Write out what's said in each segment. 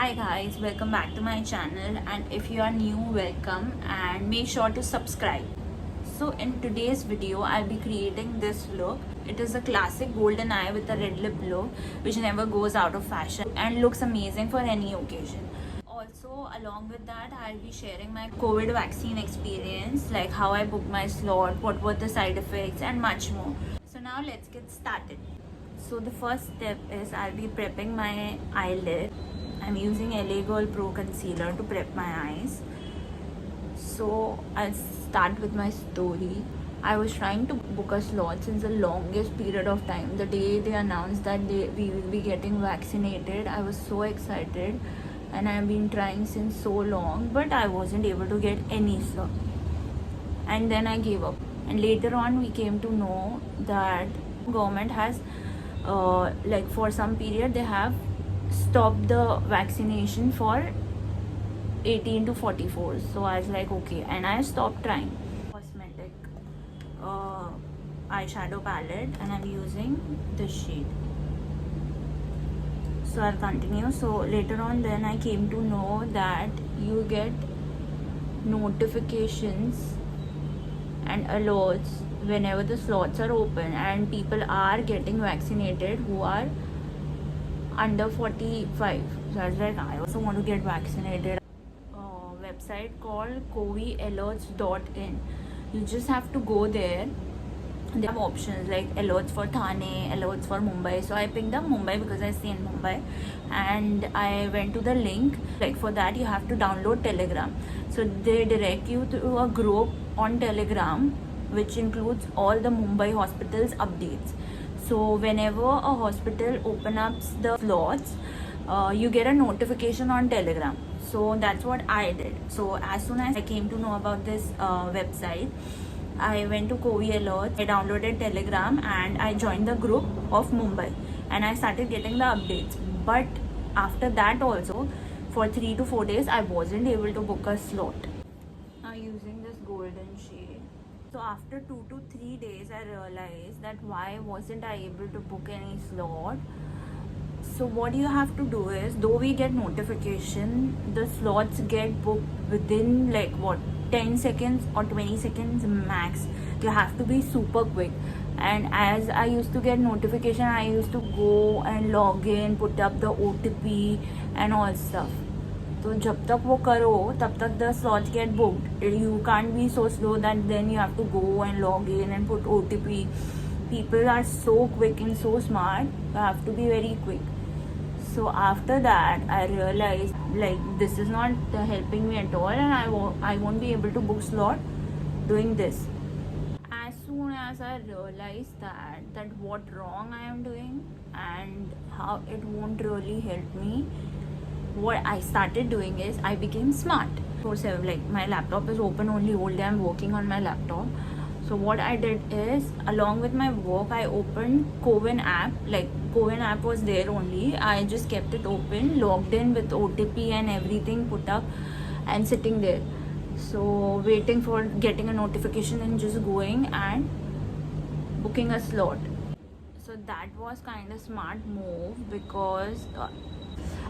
Hi guys, welcome back to my channel, and if you are new, welcome and make sure to subscribe. So in today's video I'll be creating this look. It is a classic golden eye with a red lip look which never goes out of fashion and looks amazing for any occasion. Also, along with that, I'll be sharing my COVID vaccine experience, like how I booked my slot, what were the side effects, and much more. So now let's get started. So the first step is I'll be prepping my eyelid. I'm using LA Girl Pro Concealer to prep my eyes. So I'll start with my story. I was trying to book a slot since the longest period of time. The day they announced that we will be getting vaccinated, I was so excited, and I've been trying since so long, but I wasn't able to get any slot. And then I gave up. And later on, we came to know that government has, like for some period, they have stopped the vaccination for 18 to 44. So I was like, okay, and I stopped trying. Cosmetic eyeshadow palette, and I'm using this shade. So I'll continue. So later on, then I came to know that you get notifications and alerts whenever the slots are open and people are getting vaccinated who are under 45. So I was like, I also want to get vaccinated. Website called covialerts.in. You just have to go there. They have options like alerts for Thane, alerts for Mumbai. So I picked up Mumbai because I stay in Mumbai, and I went to the link. Like for that, you have to download Telegram. So they direct you to a group on Telegram, which includes all the Mumbai hospitals updates. So whenever a hospital opens up the slots, you get a notification on Telegram. So that's what I did. So as soon as I came to know about this website, I went to Covid Alerts, I downloaded Telegram, and I joined the group of Mumbai, and I started getting the updates. But after that also, for 3 to 4 days, I wasn't able to book a slot. Now using this golden shade. So after 2 to 3 days, I realized that why wasn't I able to book any slot. So what you have to do is, though we get notification, the slots get booked within like what, 10 seconds or 20 seconds max. You have to be super quick. And as I used to get notification, I used to go and log in, put up the OTP and all stuff. So जब तक वो करो तब तक the slots get booked. You can't be so slow that then you have to go and log in and put OTP. People are so quick and so smart. You have to be very quick. So after that, I realized like this is not helping me at all, and I won't be able to book slot doing this. As soon as I realized that what wrong I am doing and how it won't really help me, what I started doing is I became smart. So like my laptop is open only whole day. I'm working on my laptop. So what I did is, along with my work, I opened Cowin app. Like Cowin app was there only. I just kept it open, logged in with OTP and everything put up, and sitting there. So waiting for getting a notification and just going and booking a slot. So that was kind of smart move because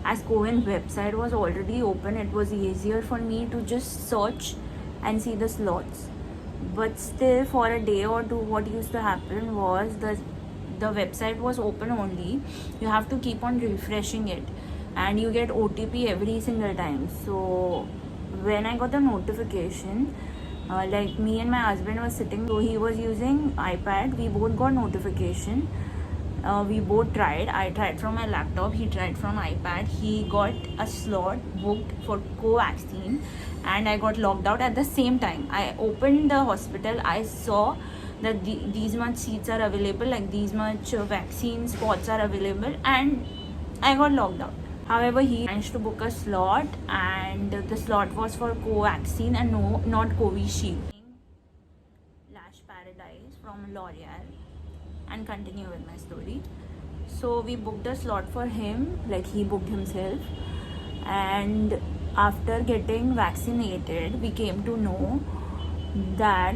as Cowin's website was already open, it was easier for me to just search and see the slots. But still, for a day or two, what used to happen was the website was open only. You have to keep on refreshing it, and you get OTP every single time. So when I got the notification, like me and my husband was sitting, so he was using iPad. We both got notification. We both tried. I tried from my laptop. He tried from iPad. He got a slot booked for Covaxin, and I got logged out at the same time. I opened the hospital. I saw that these much seats are available, like these much vaccine spots are available, and I got logged out. However, he managed to book a slot, and the slot was for Covaxin and not Covishield. Lash Paradise from L'Oreal, and continue with my story. So we booked a slot for him, like he booked himself, and after getting vaccinated, we came to know that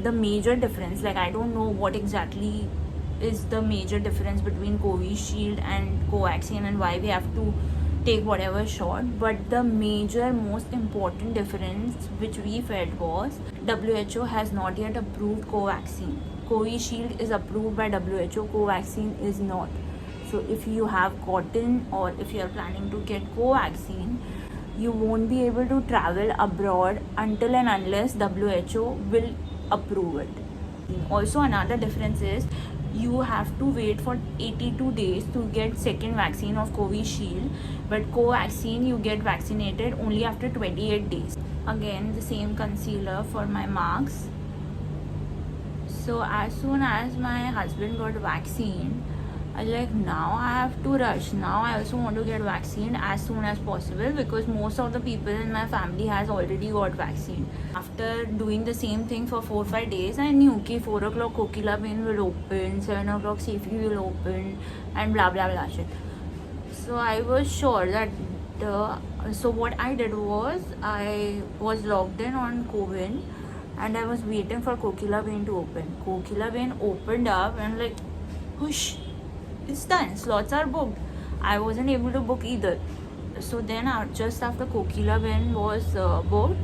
the major difference, like I don't know what exactly is the major difference between Covishield and Covaxin and why we have to take whatever shot. But the major, most important difference which we felt was WHO has not yet approved Covaxin. Covishield is approved by WHO, Covaxin is not. So if you have gotten or if you are planning to get Covaxin, you won't be able to travel abroad until and unless WHO will approve it. Also, another difference is you have to wait for 82 days to get second vaccine of Covishield, but Covaxin you get vaccinated only after 28 days. Again, the same concealer for my marks. So as soon as my husband got vaccine, I was like, now I have to rush. Now I also want to get vaccine as soon as possible because most of the people in my family has already got vaccine. After doing the same thing for 4-5 days, I knew that 4 o'clock Kokila Bean will open, 7 o'clock Safety will open, and blah blah blah shit. So I was sure that. So what I did was I was logged in on Cowin and I was waiting for Kokila Bean to open. Kokila Bean opened up and like, whoosh. It's done. Slots are booked. I wasn't able to book either. So then just after Kokila Bean was booked,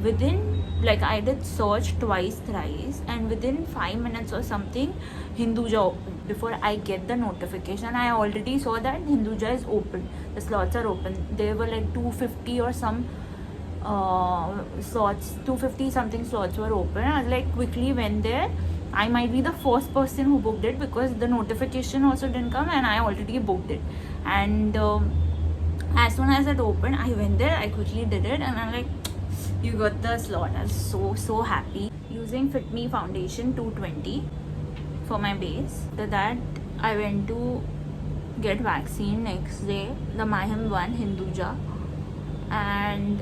within like I did search twice, thrice, and within 5 minutes or something, Hinduja opened. Before I get the notification, I already saw that Hinduja is open. The slots are open. There were like 250 or some slots, 250 something slots were open. I was like quickly went there. I might be the first person who booked it because the notification also didn't come and I already booked it. And as soon as it opened, I went there, I quickly did it, and I'm like, you got the slot. I was so happy. Using Fit Me Foundation 220 for my base. After that, I went to get vaccine next day, the Mahim one, Hinduja, and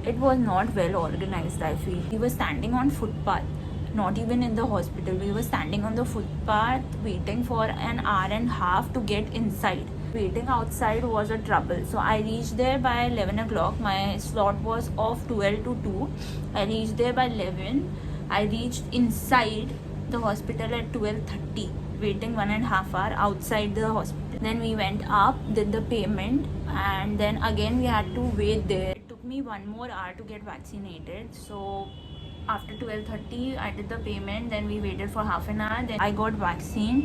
it was not well organized, I feel. We were standing on footpath. Not even in the hospital. We were standing on the footpath waiting for an hour and a half to get inside. Waiting outside was a trouble. So I reached there by 11 o'clock. My slot was of 12 to 2. I reached there by 11. I reached inside the hospital at 12:30. Waiting 1.5 hours outside the hospital. Then we went up, did the payment, and then again we had to wait there. It took me 1 more hour to get vaccinated. So after 12:30 I did the payment, then we waited for half an hour, then I got vaccine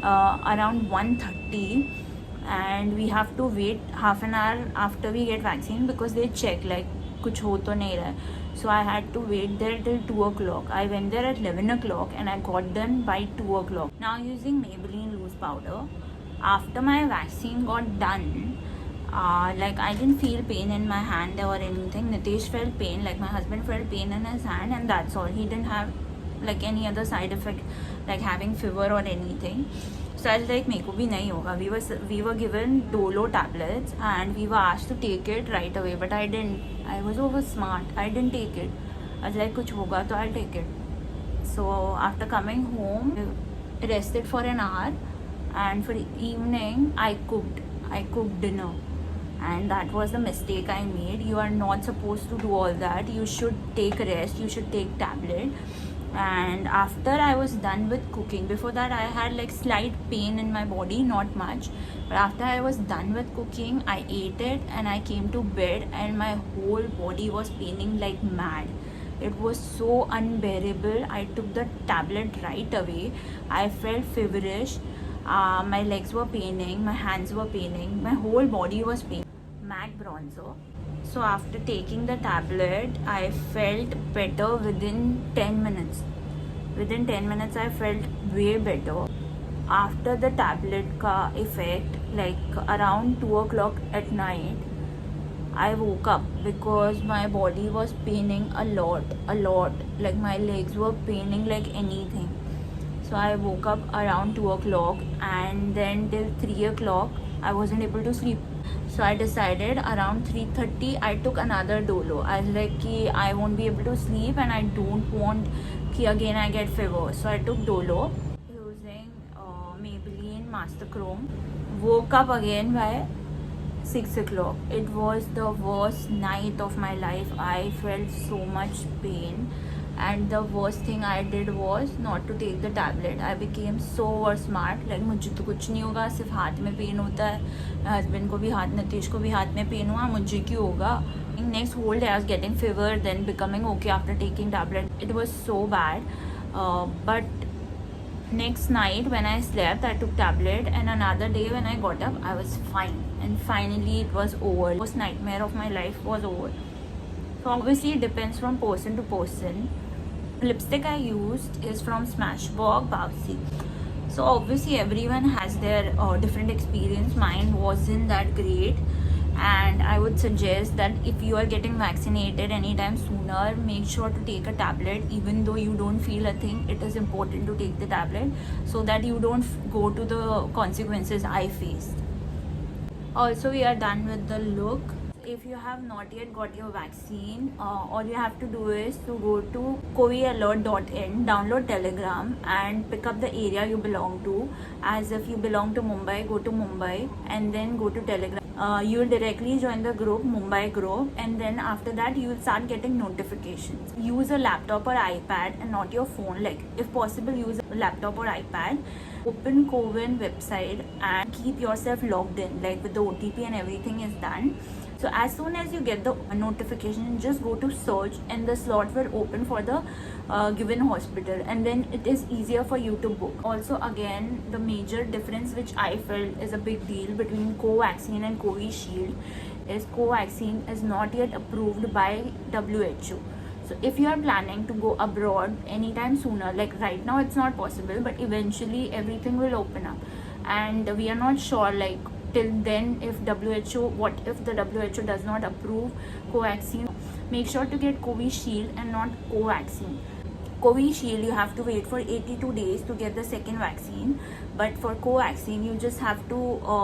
around 1:30, and we have to wait half an hour after we get vaccine because they check like kuch ho to nahi raha. So I had to wait there till 2 o'clock. I went there at 11 o'clock and I got done by 2 o'clock. Now using Maybelline loose powder. After my vaccine got done, like I didn't feel pain in my hand or anything. Nitesh felt pain, like my husband felt pain in his hand, and that's all. He didn't have like any other side effect like having fever or anything. So I was like, meko bhi nahi hoga. We were given Dolo tablets and we were asked to take it right away, but I didn't. I was over smart. I didn't take it. I was like, kuch hoga to I'll take it. So after coming home, I rested for an hour, and for the evening I cooked dinner. And that was the mistake I made. You are not supposed to do all that. You should take rest, you should take tablet. And after I was done with cooking, before that I had like slight pain in my body, not much, but after I was done with cooking, I ate it and I came to bed and my whole body was paining like mad. It was so unbearable. I took the tablet right away. I felt feverish. My legs were paining, my hands were paining, my whole body was paining. MAC bronzer. So after taking the tablet, I felt better within 10 minutes. Within 10 minutes, I felt way better. After the tablet ka effect, like around 2 o'clock at night, I woke up because my body was paining a lot. Like my legs were paining like anything. So I woke up around 2 o'clock, and then till 3 o'clock, I wasn't able to sleep. So I decided around 3:30 I took another Dolo. I was like ki I won't be able to sleep and I don't want ki again I get fever. So I took Dolo using Maybelline Master Chrome. Woke up again by 6 o'clock. It was the worst night of my life. I felt so much pain. And the worst thing I did was not to take the tablet. I became so smart. Like मुझे तो कुछ नहीं होगा, सिर्फ हाथ में pen होता है. हस्बैंड को भी हाथ, नीतीश को भी हाथ में पेन हुआ, मुझे क्यों होगा. Next whole day I was getting fever, then becoming okay after taking tablet. It was so bad. But next night when I slept, I took tablet, and another day when I got up, I was fine. And finally it was over. The worst nightmare of my life was over. So obviously it depends from person to person. Lipstick I used is from Smashbox Bouncy. So obviously everyone has their different experience. Mine wasn't that great, and I would suggest that if you are getting vaccinated anytime sooner, make sure to take a tablet. Even though you don't feel a thing, it is important to take the tablet so that you don't go to the consequences I faced. Also, we are done with the look. If you have not yet got your vaccine, all you have to do is to go to covidalert.in, download Telegram, and pick up the area you belong to. As if you belong to Mumbai, go to Mumbai and then go to Telegram. You will directly join the group, Mumbai group, and then after that you will start getting notifications. Use a laptop or iPad and not your phone. Like, if possible, use a laptop or iPad. Open Cowin website and keep yourself logged in, like with the OTP and everything is done. So as soon as you get the notification, just go to search and the slot will open for the given hospital, and then it is easier for you to book. Also, again, the major difference which I felt is a big deal between Covaxin and Covishield is Covaxin is not yet approved by WHO. So if you are planning to go abroad anytime sooner, like right now it's not possible, but eventually everything will open up, and we are not sure, like till then, if what if the WHO does not approve Covaxin. Make sure to get Covishield and not Covaxin. Covishield, you have to wait for 82 days to get the second vaccine, but for Covaxin you just have to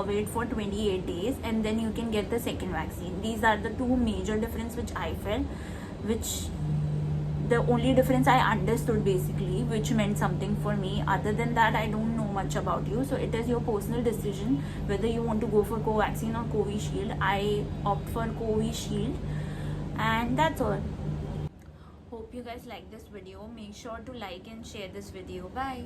wait for 28 days and then you can get the second vaccine. These are the two major difference which I felt, which the only difference I understood basically, which meant something for me. Other than that, I don't know much about you, so it is your personal decision whether you want to go for Covaxin or Covishield. I opt for Covishield, and that's all. Hope you guys like this video. Make sure to like and share this video. Bye.